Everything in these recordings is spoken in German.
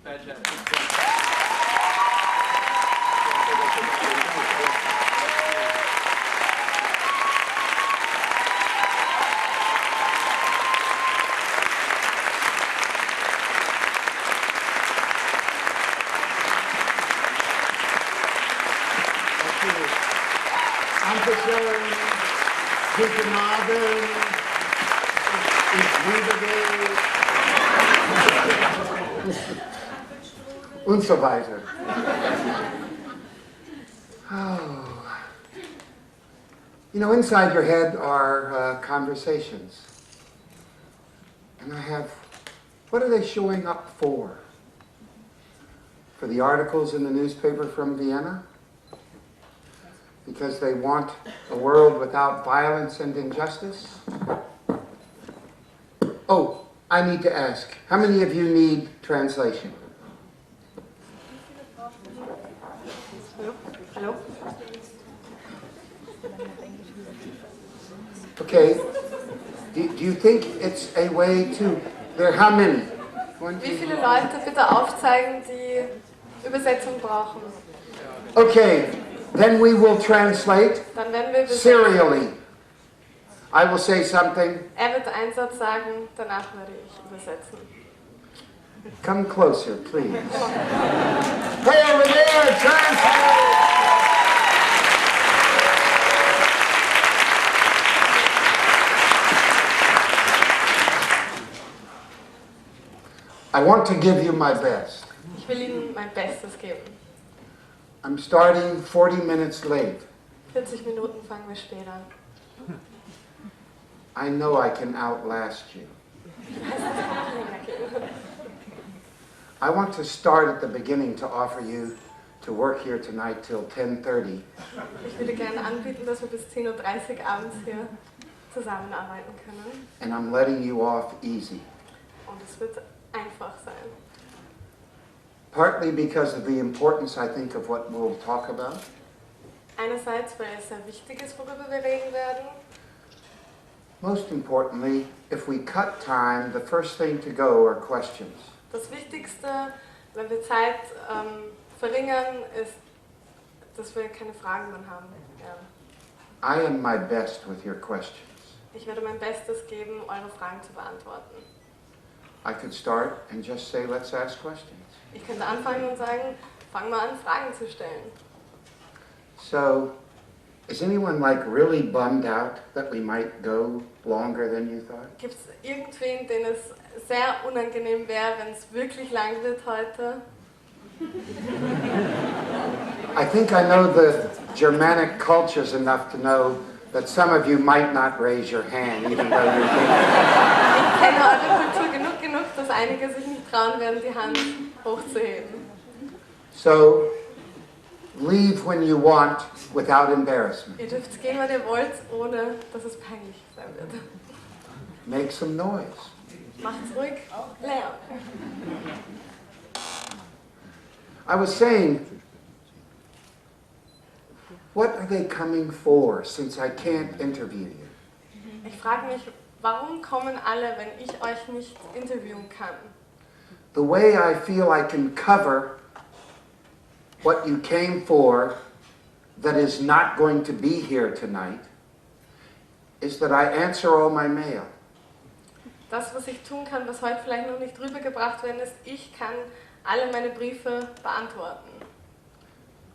Patch Adams. Dankeschön, guten Abend, ich liebe dich und so weiter. Oh. You know, inside your head are conversations. And I have, what are they showing up for? For the articles in the newspaper from Vienna? Because they want a world without violence and injustice? Oh, I need to ask, how many of you need translation? Hello? Okay, do you think it's a way to, how many? Wie viele Leute bitte aufzeigen, die Übersetzung brauchen? Okay, then we will translate Dann werden wir übersetzen. serially. I will say something. Wird einen Satz sagen, danach werde ich übersetzen. Come closer, please. Hey, over there, translate! I want to give you my best. Ich will Ihnen mein Bestes geben. I'm starting 40 minutes late. 40 Minuten fangen wir später an. I know I can outlast you. I want to start at the beginning to offer you to work here tonight till 10:30. Ich würde gerne anbieten, dass wir bis 10:30 Uhr abends hier zusammenarbeiten können. And I'm letting you off easy. Und es wird einfach sein. Partly because of the importance, I think, of what we'll talk about. Einerseits, weil es sehr wichtig ist, worüber wir reden werden. Most importantly, if we cut time, the first thing to go are questions. Das Wichtigste, wenn wir Zeit verringern, ist, dass wir keine Fragen mehr haben. Ja. I am my best with your questions. Ich werde mein Bestes geben, eure Fragen zu beantworten. I could start and just say, let's ask questions. Ich könnte anfangen und sagen, fang mal an, Fragen zu stellen. So, is anyone like really bummed out that we might go longer than you thought? Gibt es irgendwen, den es sehr unangenehm wäre, wenn es wirklich lang wird heute? I think I know the Germanic cultures enough to know that some of you might not raise your hand, even though you're thinking. Ich kenne eure Kultur genug, dass einige sich nicht trauen werden, die Hand hochzuheben. So, leave when you want without embarrassment. Ihr dürft gehen, wann ihr wollt, ohne dass es peinlich sein wird. Make some noise. Macht's ruhig, Lärm. I was saying, what are they coming for since I can't interview you? Ich frage mich, warum kommen alle, wenn ich euch nicht interviewen kann? The way I feel I can cover what you came for that is not going to be here tonight is that I answer all my mail. Das, was ich tun kann, was heute vielleicht noch nicht rübergebracht werden ist, ich kann alle meine Briefe beantworten.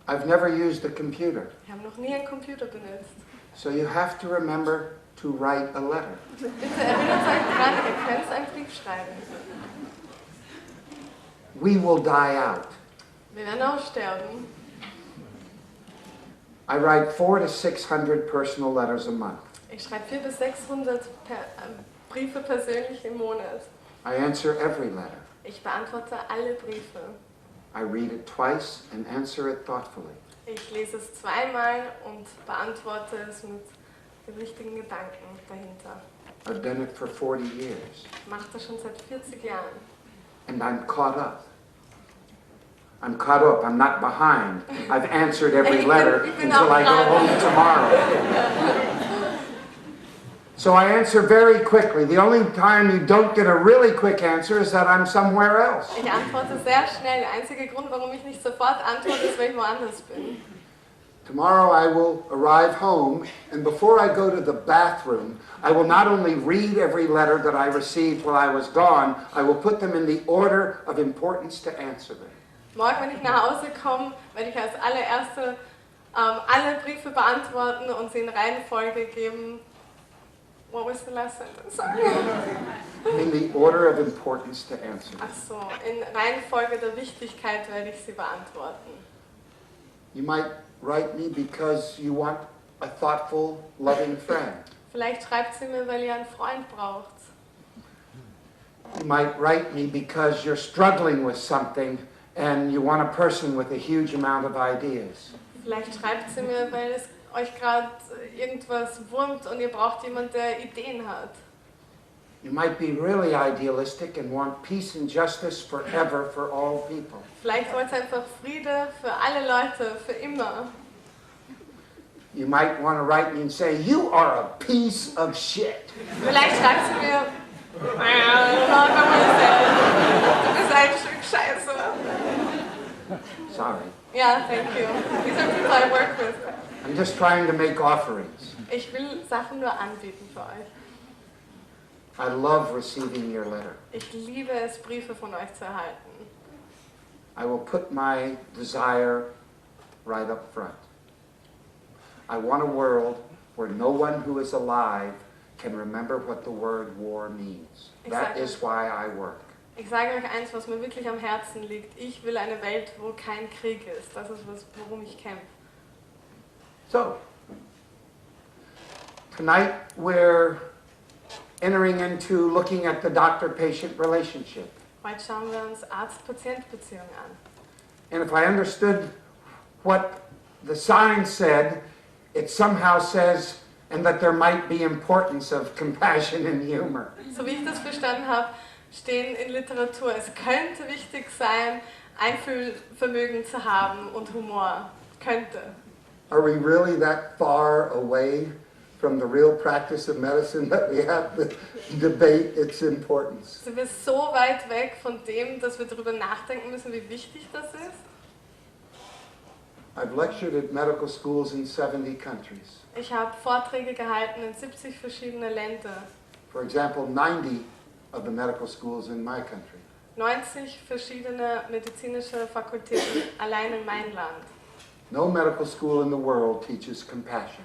I've never used a computer, Ich habe noch nie einen Computer benutzt. so you have to remember to write a letter. Bitte erinnert euch dran, ihr könnt einen Brief schreiben. We will die out. Wir werden aussterben. I write 400 to 600 personal letters a month. Ich schreibe 400 bis 600 Briefe persönlich im Monat. I answer every letter. Ich beantworte alle Briefe. I read it twice and answer it thoughtfully. Ich lese es zweimal und beantworte es mit den richtigen Gedanken dahinter. I've done it for 40 years. Ich mache das schon seit 40 Jahren. And I'm caught up. I'm caught up. I'm not behind. I've answered every letter until I go home tomorrow. So I answer very quickly. The only time you don't get a really quick answer is that I'm somewhere else. Ich antworte sehr schnell. Der einzige Grund, warum ich nicht sofort antworte, ist, weil ich woanders bin. Tomorrow I will arrive home, and before I go to the bathroom, I will not only read every letter that I received while I was gone, I will put them in the order of importance to answer them. Morgen, wenn ich nach Hause komme, werde ich als allererste alle Briefe beantworten und sie in Reihenfolge geben. What was the last sentence? Sorry. In the order of importance to answer them. Ach so, in Reihenfolge der Wichtigkeit werde ich sie beantworten. You might write me because you want a thoughtful, loving friend. Vielleicht schreibt sie mir, weil ihr einen Freund braucht. You might write me because you're struggling with something and you want a person with a huge amount of ideas. Vielleicht schreibt sie mir, weil es euch gerade irgendwas wurmt und ihr braucht jemanden, der Ideen hat. You might be really idealistic and want peace and justice forever for all people. Vielleicht wollt ihr einfach Friede für alle Leute, für immer. You might want to write me and say, you are a piece of shit. Vielleicht schreibt sie mir, du bist ein Stück Scheiße. Sorry. Ja, thank you. These are people I work with. I'm just trying to make offerings. Ich will Sachen nur anbieten für euch. I love receiving your letter. Ich liebe es, Briefe von euch zu erhalten. I will put my desire right up front. I want a world where no one who is alive can remember what the word war means. That is why I work. Ich sage euch eins, was mir wirklich am Herzen liegt. Ich will eine Welt, wo kein Krieg ist. Das ist worum ich kämpfe. So, tonight we're entering into looking at the doctor-patient relationship. Heute schauen wir uns Arzt-Patient-Beziehung an. And if I understood what the sign said, it somehow says, and that there might be importance of compassion and humor. So wie ich das verstanden habe, stehen in Literatur, es könnte wichtig sein, Einfühlvermögen zu haben und Humor. Könnte. Are we really that far away from the real practice of medicine that we have to debate its importance? Sind wir so weit weg von dem, dass wir darüber nachdenken müssen, wie wichtig das ist? I've lectured at medical schools in 70 countries. Ich habe Vorträge gehalten in 70 verschiedene Länder. For example, 90 of the medical schools in my country. 90 verschiedene medizinische Fakultäten allein in meinem Land. No medical school in the world teaches compassion.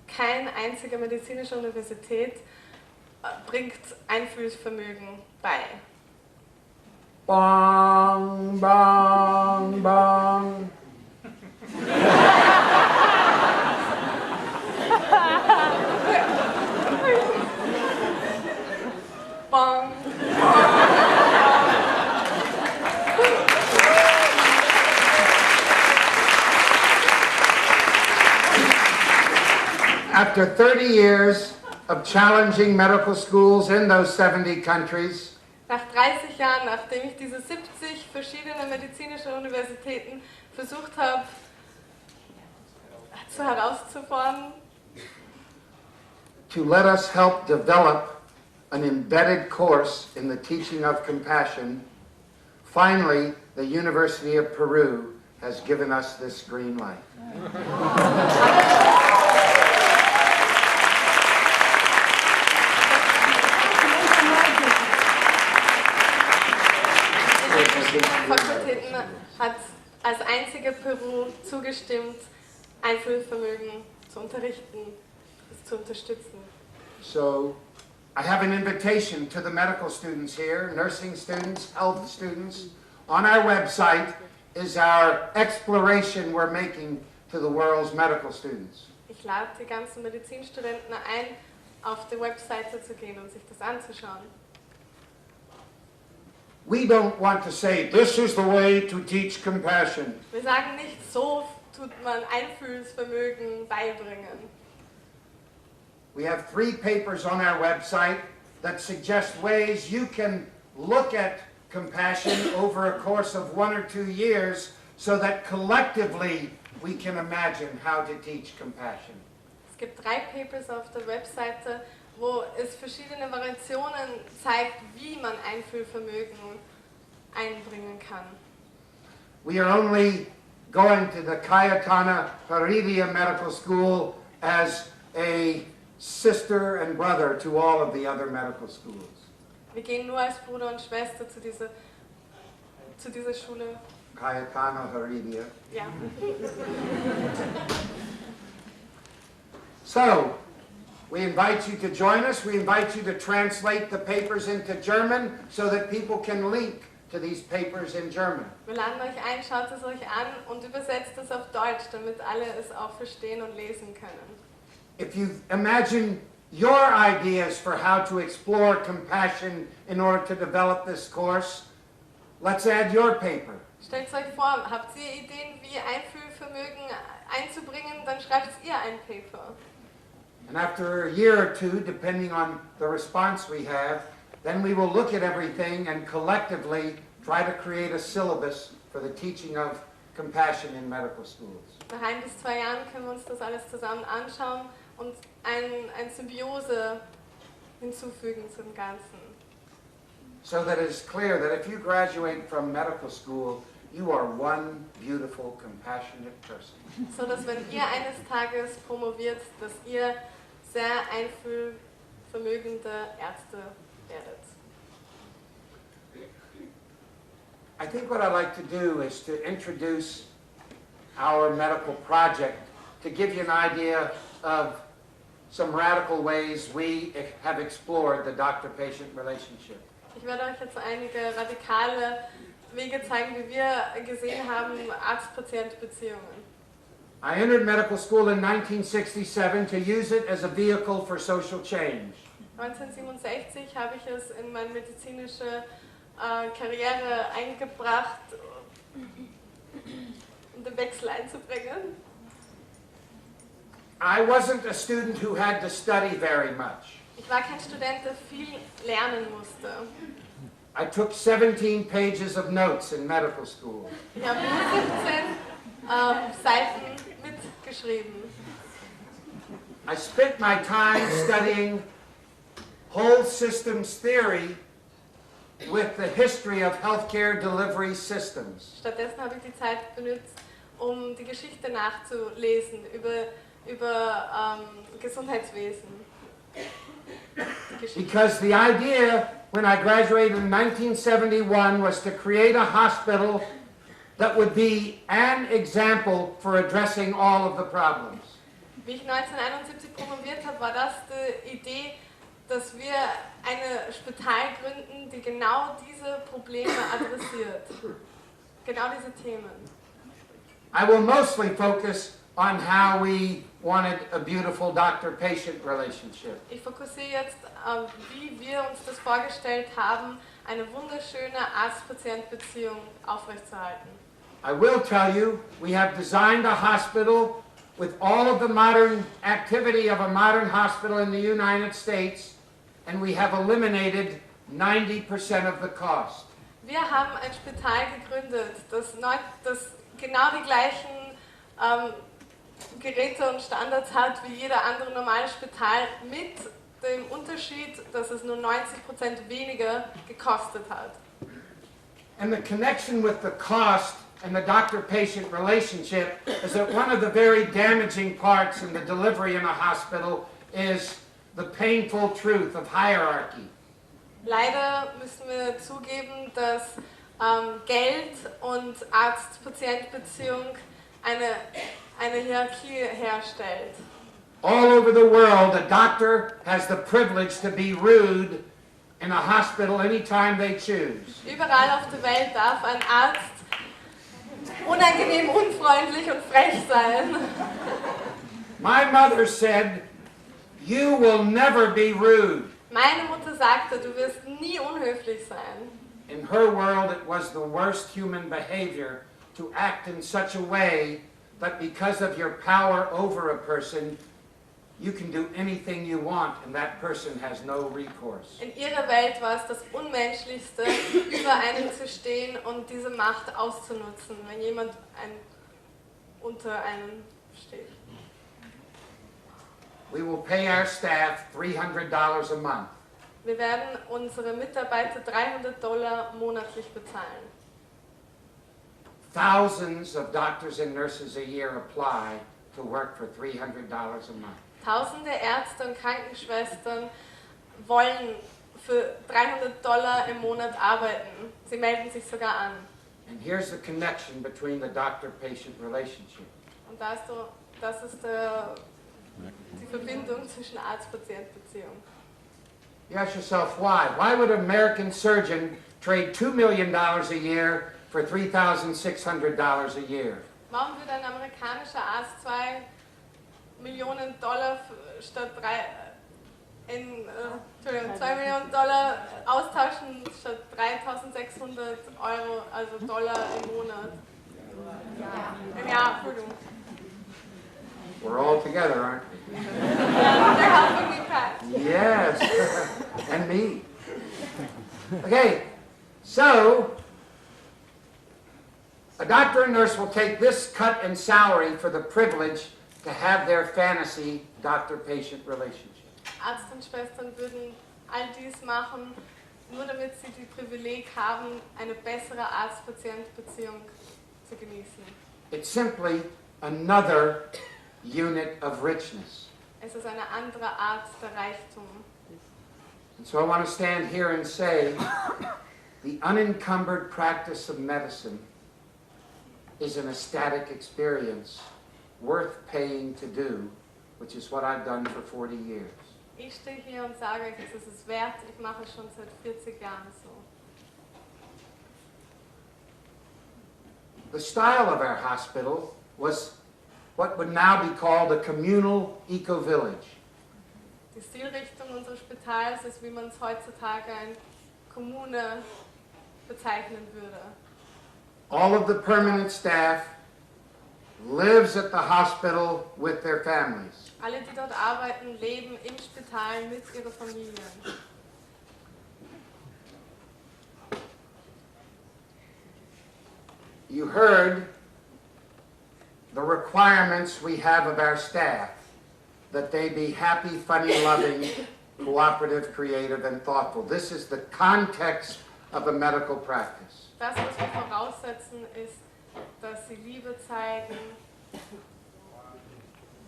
Keine einzige medizinische Universität bringt Einfühlvermögen bei. Bong, bong, bong. Bong. After 30 years of challenging medical schools in those 70 countries, Nach 30 Jahren, nachdem ich diese 70 verschiedene medizinische Universitäten versucht habe herauszufordern, to let us help develop an embedded course in the teaching of compassion, finally, the University of Peru has given us this green light. Fakultäten hat als einzige Peru zugestimmt, Einfühlvermögen zu unterrichten, es zu unterstützen. So, I have an invitation to the medical students here, nursing students, health students. On our website is our exploration we're making to the world's medical students. Ich lade die ganzen Medizinstudenten ein, auf die Webseite zu gehen und sich das anzuschauen. We don't want to say, this is the way to teach compassion. Wir sagen nicht, so tut man Einfühlsvermögen beibringen. We have 3 papers on our website that suggest ways you can look at compassion over a course of 1 or 2 years so that collectively we can imagine how to teach compassion. Es gibt 3 Papers auf der Webseite, wo es verschiedene Variationen zeigt, wie man Einfühlvermögen einbringen kann. We are only going to the Cayetana Heredia Medical School as a sister and brother to all of the other medical schools. Wir gehen nur als Bruder und Schwester zu dieser Schule. Cayetana Heredia. Ja. So, we invite you to join us. We invite you to translate the papers into German so that people can link to these papers in German. Wir laden euch ein, schaut es euch an und übersetzt es auf Deutsch, damit alle es auch verstehen und lesen können. If you imagine your ideas for how to explore compassion in order to develop this course, let's add your paper. Stellt euch vor, habt ihr Ideen, wie Einfühlvermögen einzubringen, dann schreibt ihr ein Paper. And after a year or two, depending on the response we have, then we will look at everything and collectively try to create a syllabus for the teaching of compassion in medical schools. Nach 1 bis 2 Jahren können wir uns das alles zusammen anschauen und eine Symbiose hinzufügen zum Ganzen. So that it is clear that if you graduate from medical school, you are one beautiful, compassionate person. So dass wenn ihr eines Tages promoviert, dass ihr sehr einfühlvermögende Ärzte werdet. I think what I'd like to do is to introduce our medical project to give you an idea of some radical ways we have explored the doctor-patient relationship. Ich werde euch jetzt einige radikale Wege zeigen, wie wir gesehen haben, Arzt-Patient-Beziehungen. I entered medical school in 1967 to use it as a vehicle for social change. 1967 habe ich es in meine medizinische Karriere eingebracht, um den Wechsel einzubringen. I wasn't a student who had to study very much. Ich war kein Student, der viel lernen musste. I took 17 pages of notes in medical school. Ich habe 17 Seiten mitgeschrieben. I spent my time studying whole systems theory with the history of healthcare delivery systems. Stattdessen habe ich die Zeit benutzt, um die Geschichte nachzulesen über Gesundheitswesen. Because the idea when I graduated in 1971 was to create a hospital that would be an example for addressing all of the problems. Wie ich 1971 promoviert habe, war das die Idee, dass wir ein Spital gründen, die genau diese Probleme adressiert. Genau diese Themen. I will mostly focus on how we wanted a beautiful doctor-patient relationship. Ich fokussiere jetzt, wie wir uns das vorgestellt haben, eine wunderschöne Arzt-Patient-Beziehung aufrechtzuerhalten. I will tell you, we have designed a hospital with all of the modern activity of a modern hospital in the United States, and we have eliminated 90% of the cost. Wir haben ein Spital gegründet, das genau die gleichen Geräte und Standards hat wie jeder andere normale Spital, mit dem Unterschied, dass es nur 90% weniger gekostet hat. And the connection with the cost and the doctor-patient relationship is that one of the very damaging parts in the delivery in a hospital is the painful truth of hierarchy. Leider müssen wir zugeben, dass Geld und Arzt-Patient-Beziehung eine Hierarchie herstellt. All over the world, a doctor has the privilege to be rude in a hospital anytime they choose. Überall auf der Welt darf ein Arzt unangenehm, unfreundlich und frech sein. My mother said, "You will never be rude." Meine Mutter sagte, du wirst nie unhöflich sein. In her world, it was the worst human behavior to act in such a way that because of your power over a person, you can do anything you want and that person has no recourse. In ihrer Welt war es das Unmenschlichste, über einen zu stehen und diese Macht auszunutzen, wenn jemand unter einem steht. We will pay our staff $300 a month. Wir werden unsere Mitarbeiter $300 monatlich bezahlen. Thousands of doctors and nurses a year apply to work for $300 a month. Tausende Ärzte und Krankenschwestern wollen für $300 im Monat arbeiten. Sie melden sich sogar an. And here's the connection between the doctor-patient relationship. Und das ist die Verbindung zwischen Arzt-Patient-Beziehung. You ask yourself why? Why would an American surgeon trade $2 million a year for $3,600 a year? Warum würde ein amerikanischer Arzt $2 Millionen statt $2 Millionen austauschen statt 3.600 Euro, also Dollar im Monat? Im Jahr, Entschuldigung. We're all together, aren't we? They're helping me pack. Yes, and me. Okay, so a doctor and nurse will take this cut in salary for the privilege to have their fantasy doctor-patient relationship. Arzt und Schwestern würden all dies machen, nur damit sie die Privileg haben, eine bessere Arzt-Patient-Beziehung zu genießen. It's simply another unit of richness. Es ist eine andere Art der Reichtum. And so I want to stand here and say, the unencumbered practice of medicine is an ecstatic experience worth paying to do, which is what I've done for 40 years. Ich stehe hier und sage euch, es ist es wert, ich mache es schon seit 40 Jahren so. The style of our hospital was what would now be called a communal eco-village. Die Stilrichtung unseres Spitals ist, wie man es heutzutage eine Kommune bezeichnen würde. All of the permanent staff lives at the hospital with their families. Alle, die dort arbeiten, leben im Spital mit ihren Familien. You heard the requirements we have of our staff, that they be happy, funny, loving, cooperative, creative, and thoughtful. This is the context of a medical practice. Das, was wir voraussetzen, ist, dass sie Liebe zeigen,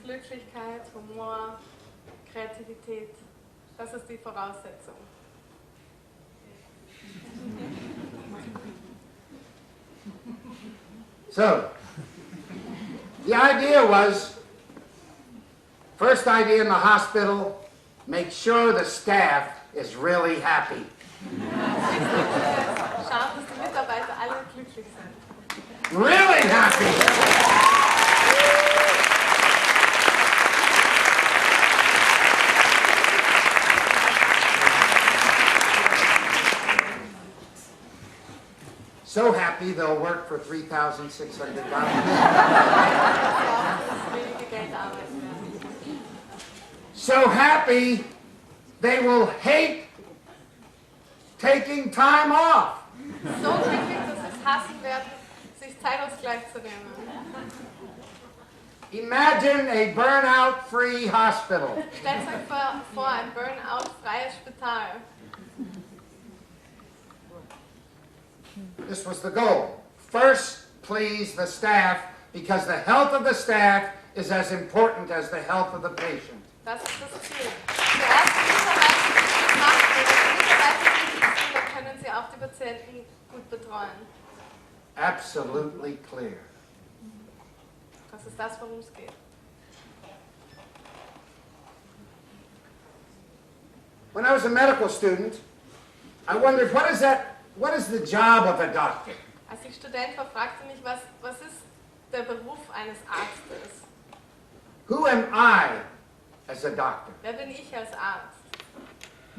Glücklichkeit, Humor, Kreativität. Das ist die Voraussetzung. So, the idea was, first idea in the hospital, make sure the staff is really happy. Schaut, dass die Mitarbeiter alle glücklich sind. Really happy! So happy they'll work for $3,600. So happy they will hate taking time off. So glücklich, dass sie es hassen werden, sich Zeitausgleich zu nehmen. Imagine a burnout-free hospital. Stellt euch vor, ein Burnout-freies Spital. This was the goal. First, please the staff, because the health of the staff is as important as the health of the patient. Das ist das Ziel. Zuerst die Mitarbeiter machen, wenn die Mitarbeiter glücklich sind, dann können sie auch die Patienten gut betreuen. Absolutely clear. Das ist das, worum es geht. When I was a medical student, I wondered, what is the job of a doctor? Als ich Student war, fragte mich, was ist der Beruf eines Arztes? Who am I as a doctor? Wer bin ich als Arzt?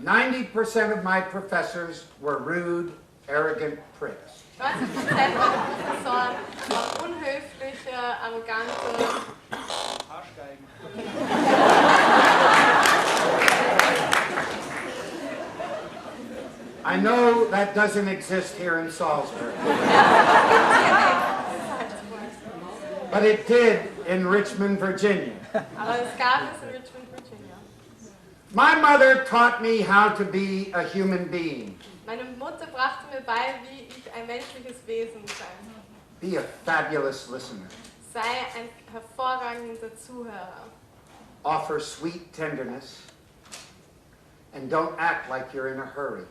90% of my professors were rude, arrogant pricks. 90% meiner Professoren waren unhöfliche, arrogante I know that doesn't exist here in Salzburg. But it did in Richmond, Virginia. Aber es gab es in Richmond, Virginia. My mother taught me how to be a human being. Meine Mutter brachte mir bei, wie ich ein menschliches Wesen sei. Be a fabulous listener. Sei ein hervorragender Zuhörer. Offer sweet tenderness. And don't act like you're in a hurry.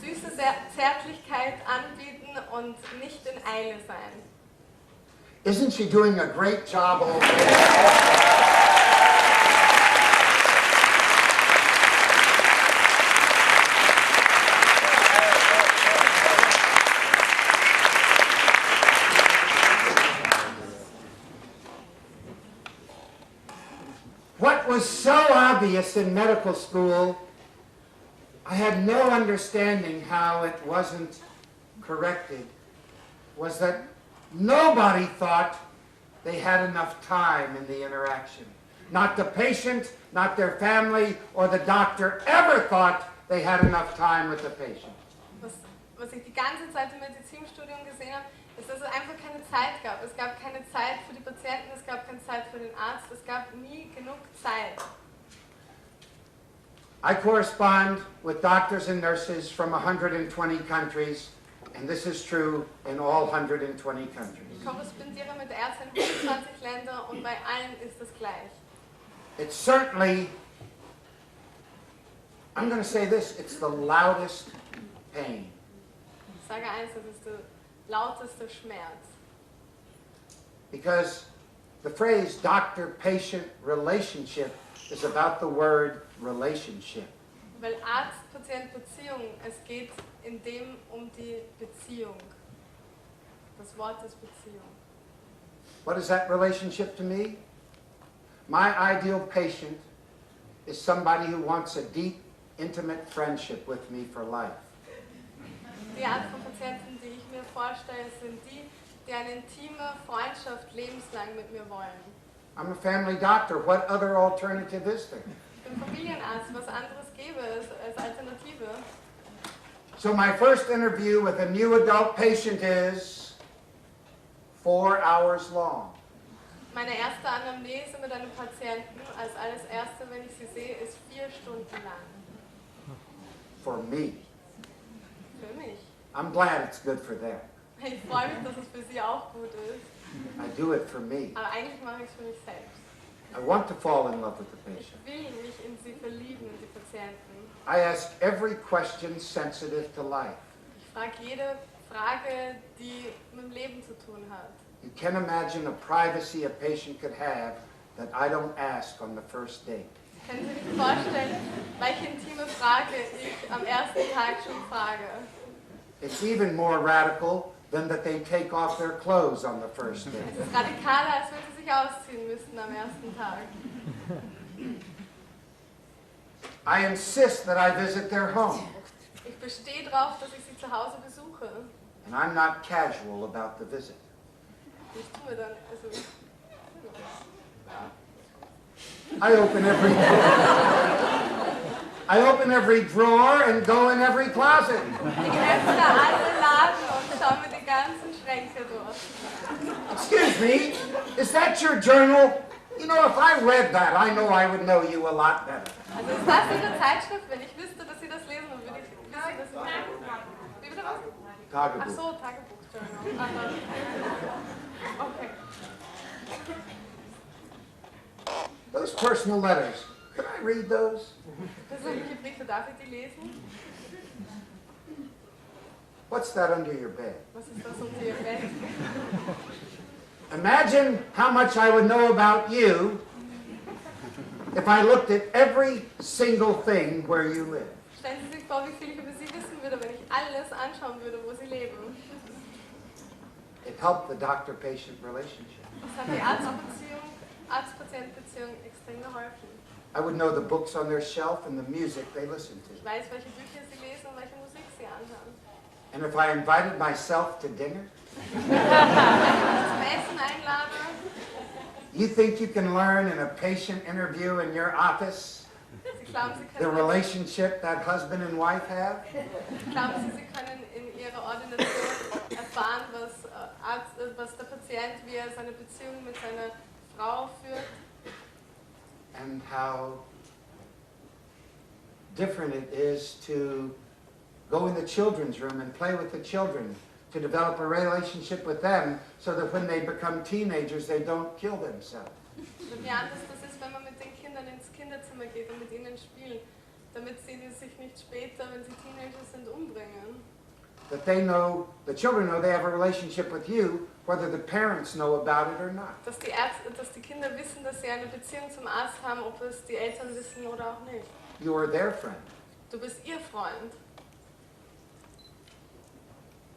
Süße Zärtlichkeit anbieten und nicht in Eile sein. Isn't she doing a great job already? What was so obvious in medical school, I had no understanding how it wasn't corrected, was that nobody thought they had enough time in the interaction. Not the patient, not their family, or the doctor ever thought they had enough time with the patient. Was ich die ganze Zeit im Medizinstudium gesehen habe, ist, dass es einfach keine Zeit gab. Es gab keine Zeit für die Patienten, es gab keine Zeit für den Arzt, es gab nie genug Zeit. I correspond with doctors and nurses from 120 countries, and this is true in all 120 countries. Ich korrespondiere mit Ärzten in 120 Ländern und bei allen ist es gleich. It's certainly, I'm going to say this, it's the loudest pain. Ich sage eins, das ist der lauteste Schmerz. Because the phrase doctor-patient relationship is about the word relationship. Weil Arzt-Patient-Beziehung, es geht in dem um die Beziehung. Das Wort ist Beziehung. What is that relationship to me? My ideal patient is somebody who wants a deep, intimate friendship with me for life. Die Art von Patienten, die ich mir vorstelle, sind die, die eine intime Freundschaft lebenslang mit mir wollen. I'm a family doctor. What other alternative is there? Ich bin Familienarzt, was anderes gäbe es als Alternative. So my first interview with a new adult patient is 4 hours long. Meine erste Anamnese mit einem Patienten, als alles erste, wenn ich sie sehe, ist 4 Stunden lang. For me. Für mich. I'm glad it's good for them. Ich freue mich, dass es für sie auch gut ist. I do it for me. Aber eigentlich mache ich es für mich selbst. I want to fall in love with the patient. Ich will mich in sie verlieben, in die Patienten. I ask every question sensitive to life. Ich frage jede Frage, die mit dem Leben zu tun hat. You can imagine a privacy a patient could have that I don't ask on the first date. Können Sie sich vorstellen, welche intime Frage ich am ersten Tag schon frage? It's even more radical than that they take off their clothes on the first date. Es ist radikaler, als wenn Sie sich ausziehen müssten am ersten Tag. I insist that I visit their home, Ich bestehe darauf, dass ich sie zu Hause besuche. and I'm not casual about the visit. Ich tue dann, also... I open every drawer and go in every closet. Ich öffne alle Laden und schaue mir die ganzen Schränke durch. Excuse me, is that your journal? You know, if I read that, I know I would know you a lot better. Also ist das Ihre Zeitschrift? Wenn ich wüsste, dass Sie das lesen, dann würde ich wissen, dass Sie... Wie bitte was? Ach Tagebuch. so, Tagebuchjournal. Okay. Those personal letters, can I read those? Persönliche Briefe, darf ich die lesen? What's that under your bed? Was ist das unter Ihr Bett? Imagine how much I would know about you if I looked at every single thing where you live. Stellen Sie sich vor, wie viel ich über Sie wissen würde, wenn ich alles anschauen würde, wo Sie leben. It helped the doctor-patient relationship. Das hat die Arzt-Patient-Beziehung extrem geholfen. I would know the books on their shelf and the music they listen Ich to. weiß, welche Bücher Sie lesen und welche Musik Sie anhören. And if I invited myself to dinner, Wenn ich Sie zum Essen einlade, you think you can learn in a patient interview in your office Sie glauben, Sie the können, relationship that husband and wife have? glauben Sie, Sie können in Ihrer Ordination erfahren, was der Patient, wie er seine Beziehung mit seiner Frau führt? and how different it is to go in the children's room and play with the children, to develop a relationship with them so that when they become teenagers, they don't kill themselves. Und wie anders das ist, wenn man mit den Kindern ins Kinderzimmer geht und mit ihnen spielt, damit sie sich nicht später, wenn sie Teenager sind, umbringen. That they know, the children know they have a relationship with you, whether the parents know about it or not. Dass die Kinder wissen, dass sie eine Beziehung zum Arzt haben, ob es die Eltern wissen oder auch nicht. You are their friend. Du bist ihr Freund.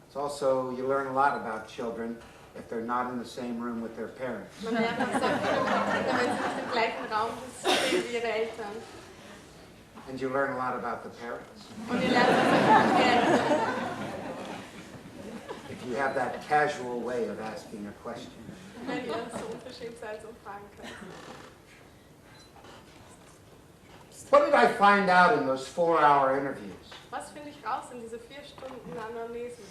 It's also, you learn a lot about children if they're not in the same room with their parents. Man lernt auch sehr viel über die Kinder, wenn sie nicht im gleichen Raum stehen wie ihre Eltern. And you learn a lot about the parents. Und ihr lernt auch sehr viel über die Eltern. If you have that casual way of asking a question. Wenn ihr so unverschämt seid und fragen könnt. What did I find out in those 4-hour interviews? Was finde ich raus in diese 4 Stunden Analysen?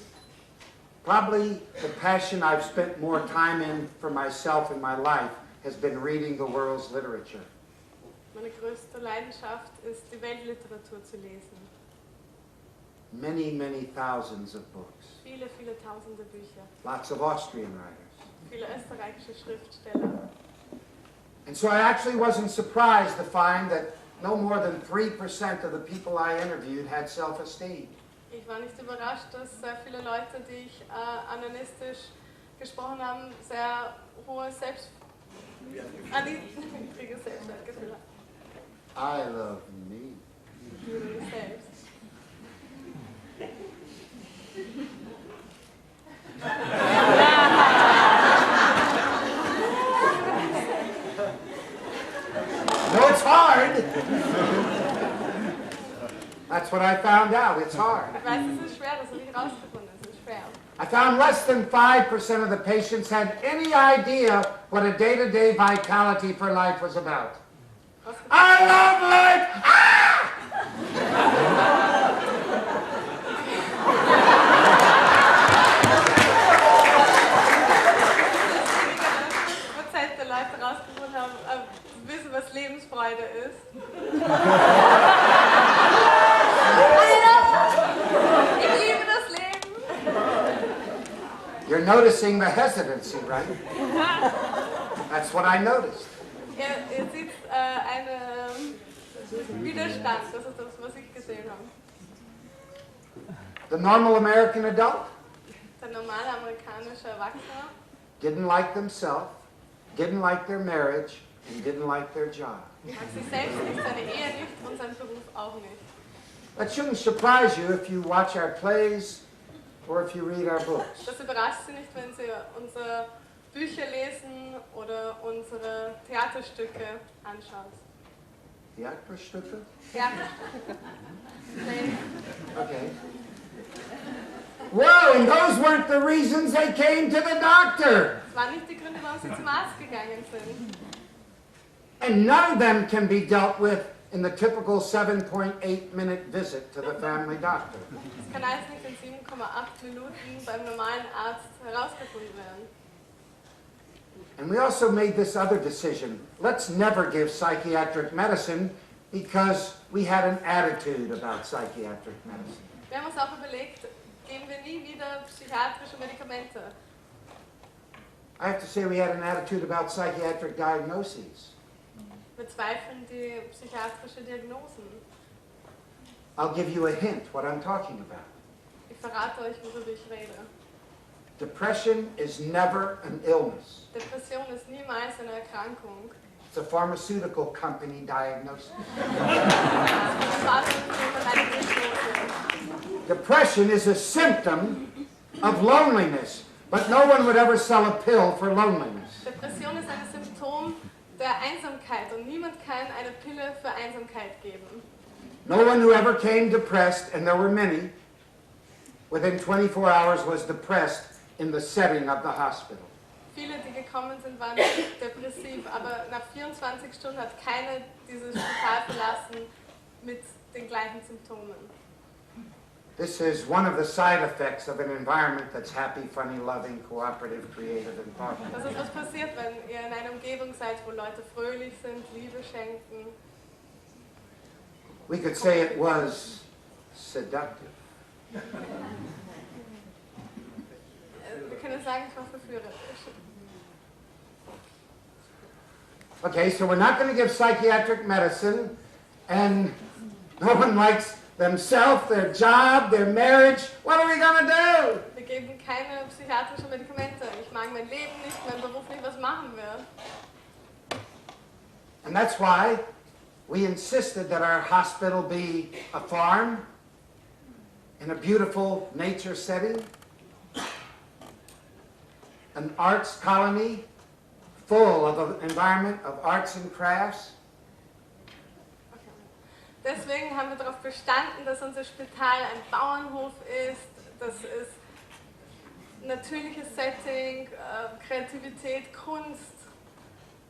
Probably the passion I've spent more time in for myself in my life has been reading the world's literature. Meine größte Leidenschaft ist, die Weltliteratur zu lesen. Many, many thousands of books. Viele, viele tausende Bücher. Lots of Austrian writers. Viele österreichische Schriftsteller. And so I actually wasn't surprised to find that no more than 3% of the people I interviewed had self-esteem. Ich war nicht überrascht, dass sehr viele Leute, die ich analytisch gesprochen habe, sehr hohe Selbstwertgefühl haben. I love me. Über mich selbst. No, it's hard. That's what I found out. It's hard. Ich weiß, es ist schwer, das habe ich herausgefunden, es ist schwer. I found less than 5% of the patients had any idea what a day-to-day vitality for life was about. I love life! Ah! Prozent der Leute rausgefunden haben, wissen, was Lebensfreude ist. Ich liebe das Leben. You're noticing the hesitancy, right? That's what I noticed. Ihr seht einen Widerstand, das ist das, was ich gesehen habe. The normal American adult Der normale amerikanische Erwachsene didn't like themselves, didn't like their marriage, and didn't like their job. mag sich selbst nicht, seine Ehe nicht und seinen Beruf auch nicht. That shouldn't surprise you if you watch our plays or if you read our books. Das überrascht Sie nicht, wenn Sie unsere Bücher lesen oder unsere Theaterstücke anschauen. Theaterstücke? Theaterstücke. Nein. Okay. Well, and those weren't the reasons they came to the doctor. Das waren nicht die Gründe, warum Sie zum Arzt gegangen sind. And none of them can be dealt with in the typical 7.8-minute visit to the family doctor. Das kann alles nicht in 7,8 Minuten beim normalen Arzt herausgefunden werden. And we also made this other decision. Let's never give psychiatric medicine because we had an attitude about psychiatric medicine. Wir haben uns auch überlegt, geben wir nie wieder psychiatrische Medikamente. I have to say we had an attitude about psychiatric diagnoses. Wir zweifeln die psychiatrische Diagnosen. I'll give you a hint what I'm talking about. Ich verrate euch, worüber ich rede. Depression is never an illness. Depression ist niemals eine Erkrankung. It's a pharmaceutical company diagnosis. Depression is a symptom of loneliness, but no one would ever sell a pill for loneliness. Depression ist ein Symptom der Einsamkeit und niemand kann eine Pille für Einsamkeit geben. No one who ever came depressed, and there were many, within 24 hours was depressed in the setting of the hospital. Viele, die gekommen sind, waren nicht depressiv, aber nach 24 Stunden hat keiner dieses Spital verlassen mit den gleichen Symptomen. This is one of the side effects of an environment that's happy, funny, loving, cooperative, creative, and thoughtful. Das ist, was passiert, wenn ihr in einer Umgebung seid, wo Leute fröhlich sind, Liebe schenken. We could say it was seductive. Wir können sagen, es war verführerisch. Okay, so we're not going to give psychiatric medicine, and no one likes themselves, their job, their marriage. What are we going to do? Wir geben keine psychiatrischen Medikamente. Ich mag mein Leben nicht, mein Beruf nicht, was machen wir? And that's why we insisted that our hospital be a farm in a beautiful nature setting, an arts colony full of an environment of arts and crafts. Deswegen haben wir darauf bestanden, dass unser Spital ein Bauernhof ist, dass es natürliches Setting, Kreativität, Kunst,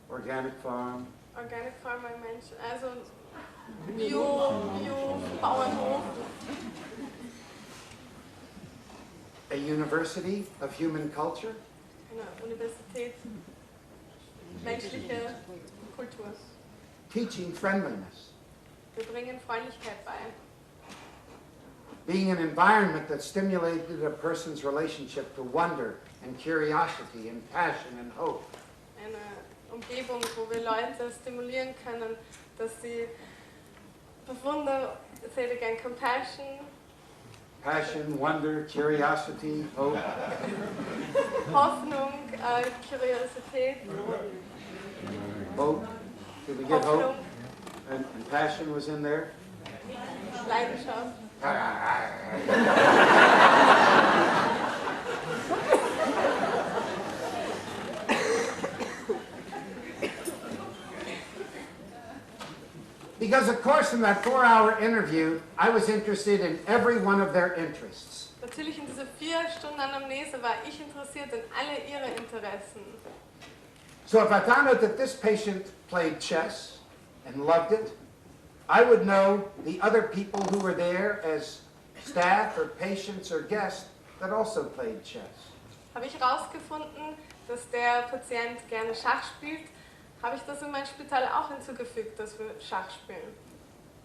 Organic farm. Organic Farming Menschen, also Bio, Bauernhof. A university of human culture. Eine Universität, menschliche Kultur. Teaching friendliness. Wir bringen Freundlichkeit bei. Being an environment that stimulated a person's relationship to wonder and curiosity and passion and hope. Eine Umgebung, wo wir Leute stimulieren können, dass sie bewundern, say it again, compassion, Passion, wonder, curiosity, hope. Hoffnung, Curiosität, Hope. Did we get Hoffnung, hope? And passion was in there? Leidenschaft. Because, of course, in that 4-hour interview, I was interested in every one of their interests. Natürlich in dieser 4 Stunden Anamnese war ich interessiert in alle ihre Interessen. So if I found out that this patient played chess and loved it, I would know the other people who were there as staff or patients or guests that also played chess. Habe ich herausgefunden, dass der Patient gerne Schach spielt, habe ich das in mein Spital auch hinzugefügt, dass wir Schach spielen.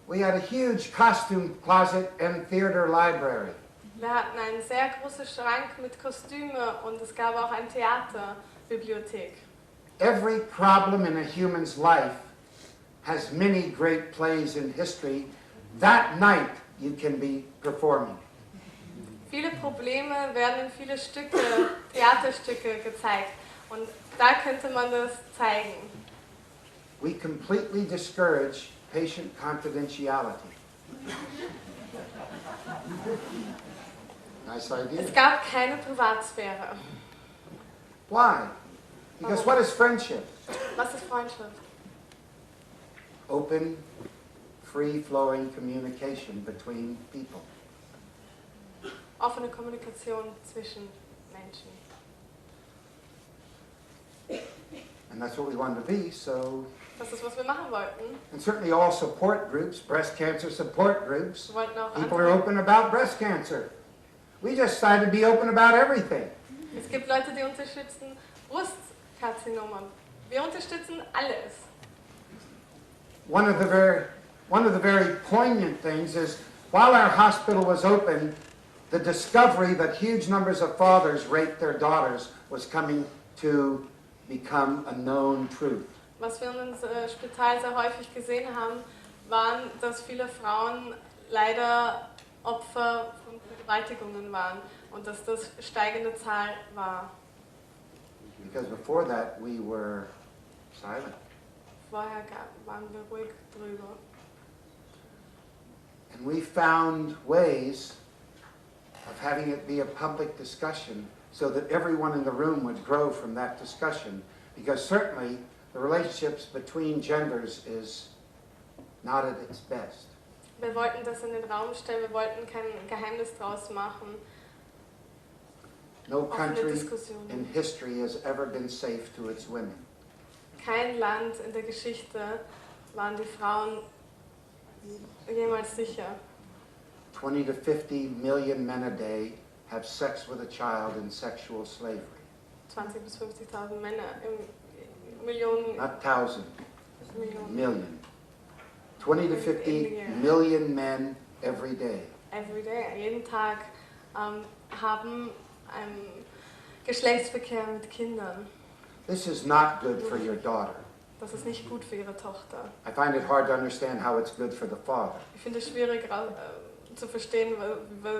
We had a huge costume closet and theater library. Wir hatten einen sehr großen Schrank mit Kostüme und es gab auch eine Theaterbibliothek. Every problem in a human's life has many great plays in history. That night you can be performing. Viele Probleme werden in viele Stücke, Theaterstücke gezeigt und da könnte man das zeigen. We completely discourage patient confidentiality. Nice idea. Es gab keine Privatsphäre. Why? Because what is friendship? Was ist Freundschaft? Open, free-flowing communication between people. Offene Kommunikation zwischen Menschen. And that's what we wanted to be, so... Das ist, was wir machen wollten. And certainly all support groups, breast cancer support groups, Wir wollten auch people are andere. open about breast cancer. We just decided to be open about everything. Es gibt Leute, die unterstützen Brustkarzinome. Wir unterstützen alles. One of the very poignant things is, while our hospital was open, the discovery that huge numbers of fathers raped their daughters was coming to become a known truth. Was wir in unserem Spital sehr häufig gesehen haben, waren, dass viele Frauen leider Opfer von Vergewaltigungen waren und dass das steigende Zahl war. Because before that we were silent. Vorher waren wir ruhig drüber. And we found ways of having it be a public discussion so that everyone in the room would grow from that discussion. Because certainly the relationships between genders is not at its best. Wir wollten das in den Raum stellen, wir wollten kein Geheimnis draus machen. No Offene country Diskussionen. in history has ever been safe to its women. Kein Land in der Geschichte waren die Frauen jemals sicher. 20 to 50 million men a day have sex with a child in sexual slavery. 20 bis 50.000 Männer Millionen. Not thousand, Millionen. million. 20 to 50 million men every day. Every day, jeden Tag haben Geschlechtsverkehr mit Kindern. This is not good for your daughter. Das ist nicht gut für ihre Tochter. I find it hard to understand how it's good for the father. Ich finde es schwierig zu verstehen,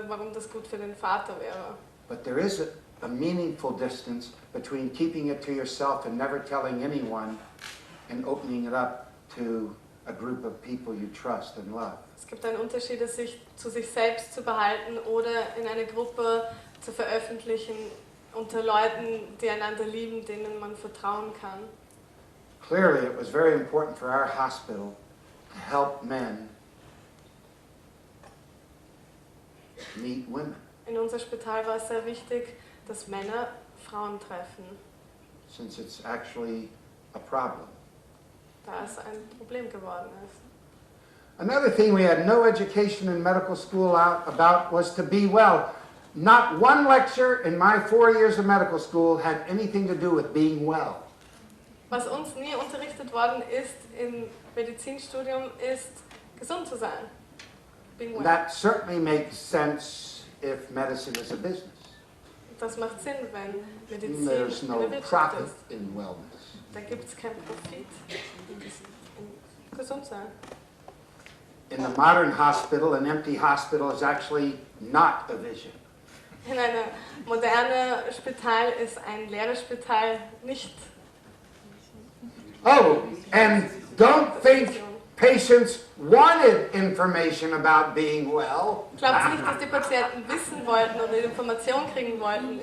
warum das gut für den Vater wäre. But there is a meaningful distance between keeping it to yourself and never telling anyone and opening it up to a group of people you trust and love. Es gibt einen Unterschied, es sich zu sich selbst zu behalten oder in eine Gruppe zu veröffentlichen unter Leuten, die einander lieben, denen man vertrauen kann. Clearly, it was very important for our hospital to help men meet women, In unser Spital war es sehr wichtig, dass Männer Frauen treffen, since it's actually a problem. da es ein Problem geworden ist. Another thing we had no education in medical school about was to be well. Not one lecture in my 4 years of medical school had anything to do with being well. Was uns nie unterrichtet worden ist im Medizinstudium, ist gesund zu sein. Being well. That certainly makes sense if medicine is a business. Das macht Sinn, wenn Medizin There's no eine Wirtschaft profit ist. in wellness. Da gibt es keinen Profit in gesund sein. In the modern hospital, an empty hospital is actually not a vision. In einem modernen Spital ist ein leeres Spital nicht. Oh, and don't think patients wanted information about being well. Glaubt nicht, dass die Patienten wissen wollten oder Informationen kriegen wollten.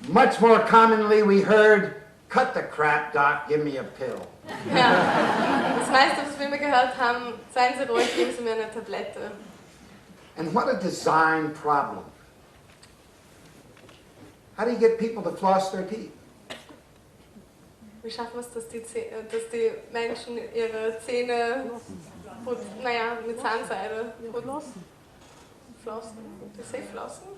Much more commonly we heard, cut the crap, doc, give me a pill. Ja, das meiste, was wir immer gehört haben, seien Sie ruhig, geben Sie mir eine Tablette. And what a design problem. How do you get people to floss their teeth? Wie schaffen wir es, dass die Menschen ihre Zähne mit Zahnseide flossen? They say flossen?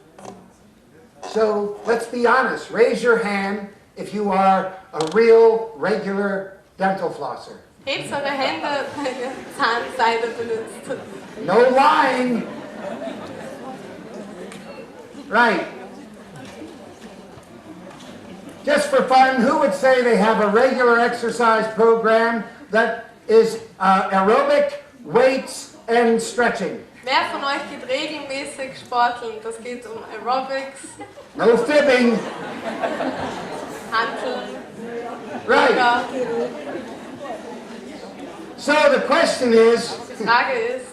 So let's be honest. Raise your hand if you are a real, regular dental flosser. Hebt eure Hände, wenn ihr Zahnseide benutzt. No lying. Right. Just for fun, who would say they have a regular exercise program that is aerobic, weights, and stretching? Wer von euch geht regelmäßig sporteln? Das geht um Aerobics, No fibbing. Hanteln, Right. Yoga. So the question is, Die Frage ist,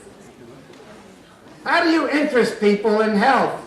how do you interest people in health?